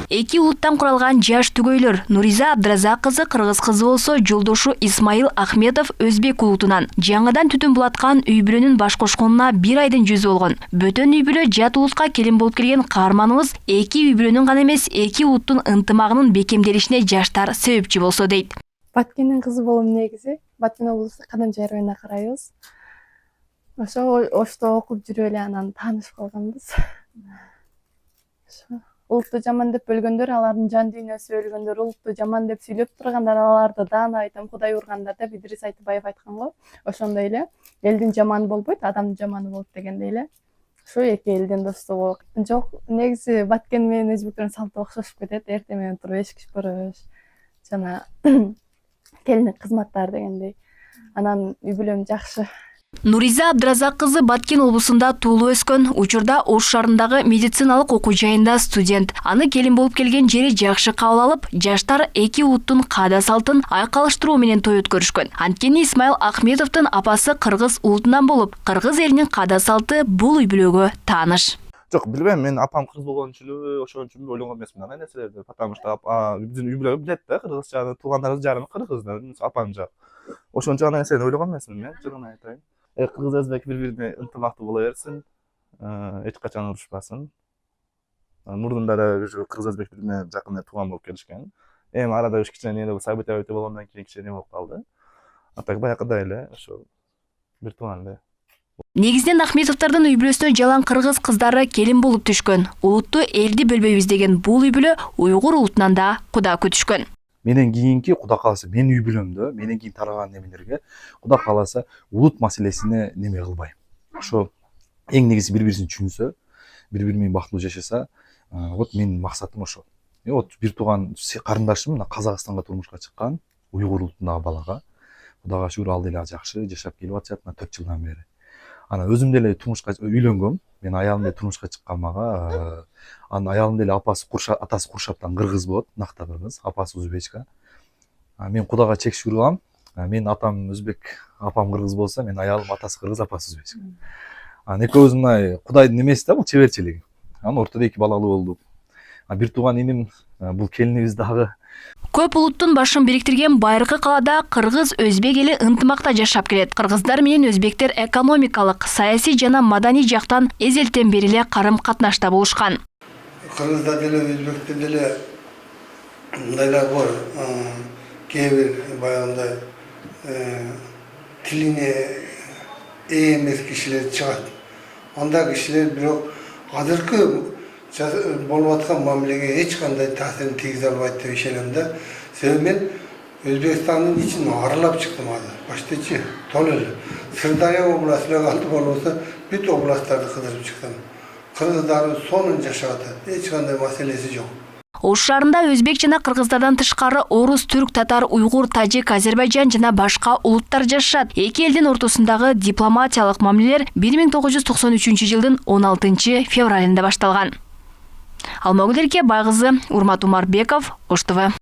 Эки улуттан куралган жаш түгөйлөр Нуриза Абдыразак кызы кыргыз кызы болсо, жолдошу Исмаил Ахметов өзбек улутунан жаңыдан түтүн булаткан үй бүлөнүн баш кошконуна 1 айдын жүзү болгон. Бөтөн үй бүлө жат улутка келин болуп келген каарманыбыз эки үй бүлөнүн гана эмес, эки улуттун ынтымагынын бекемделишине жаштар себепчи болсо дейт. Баткендин кызы болом негизи. Баткен облусу Кадамжай районуна карайбыз. Ошто окуп жүрүп эле анан таанышып калганбыз. Улутту жаман деп бөлгөндөр, алардын жан дүйнөсү өлгөндөр, улутту жаман деп сүйлөп тургандар, аларды даанабайтын Кудай ургандар деп Идрис Айтыбаев айткан го. Ошондой эле элдин жаманы болбойт, адамдын жаманы болот дегендей эле. Ушу эки элдин достугу. Жок, негизи Баткен менен өзбектөрдүн салты окшошуп кетет. Эртең менен туруп эшик шпырыш, жана келиндик кызматтар дегендей. Анан үй бүлөм жакшы. Нуриза Абдыразак кызы Баткен облусунда туулуп өскөн, учурда Ош шаарындагы медициналык окуу жайында студент. Аны келин болуп келген жери жакшы кабыл алып, жаштар эки улуттун каада салтын айкалыштыруу менен той өткөрүшкөн. Анткени Исмаил Ахметовдун апасы кыргыз улутунан болуп, кыргыз элинин каада салты бул үй бүлөгө тааныш. Жок, билбейм, мен апам кыргыз болгон үчүн ошон үчүн ойлогон эмесмин андай нерселерди, потому что биздин үй бүлө билет да, кыргызчаны, туугандарыбыз жарымы кыргыздан, апам жак. Ошон үчүн андай нерсени ойлогон эмесмин мен, чыгын айтайын. Кыргыз өзбек бири-бирине ынтымактуу боло берсин, эч качан урушпасын. Мурдун эле кыргыз өзбек бири-бирине жакын тууган болуп келишкен. Эми арада кичине эле события болгондон кийин кичине болуп калды. А так баягыдай эле ошо бир тууган эле. Негизинен Ахметовдордун үй бүлөсүнө жалаң кыргыз кыздары келин болуп түшкөн. Улутту элди бөлбөйбүз деген бул үй бүлө уйгур улутунан да куда күтүшкөн. Менен кийинки Куда кааласа менин үй бүлөмдө, менен кийин тараган немелерге Куда кааласа улут маселесине неме кылбайм. Ошо эң негизи бири-бирин түшүнсө, бири-бири менен бактылуу жашаса, вот менин максатым ошо. Вот бир тууган карындашым Казакстанга турмушка чыккан, уйгур улутундагы балага. Кудайга шүгүр ал деле жакшы жашап келип атышат 4 жылдан бери. Анан өзүм деле турмушка үйлөнгөм. Мен аялым деле турмушка чыкканмага, анын аялым деле атасы Куршаптан кыргыз болот, накта кыргыз, апасы өзбечка. Мен Кудайга чек шүгүр кылам. Менин атам өзбек, апам кыргыз болсо, менин аялым атасы кыргыз, апасы өзбечка. Экөөбүз мына Кудайдын немеси да, бул чеберчилиги. Анан ортодо эки балалуу болдук. Бир тууган иним, бул келинибиз дагы. Көп улуттун башын бириктирген байыркы калада кыргыз өзбек эли ынтымакта жашап келет. Кыргыздар менен өзбектер экономикалык, саясий жана маданий жактан эзелтен бери эле карым катнашта болушкан. Кыргыздар деле өзбектер деле мындайлар бар. Кээ бир баягындай тилине эмес кишилер чыгат. Анда кишилер бирок азыркы болуп аткан мамилеге эч кандай таасирин тийгизе албайт деп ишенем да. Себеби мен Өзбекстандын ичин аралап чыктым азыр. Баштычы тол эле. Сырдария областына калды болбосо бүт областтарды кыдырып чыктым. Кыргыздардын сонун жашап атат. Эч кандай маселеси жок. Ош шаарында өзбек жана кыргыздардан тышкары орус, түрк, татар, уйгур, тажик, азербайжан жана башка улуттар жашашат. Эки элдин ортосундагы дипломатиялык мамилелер 1993 жылдын 16 февралында башталган. Алмагүл Байгызы, Урмат Умарбеков, Ош ТВ.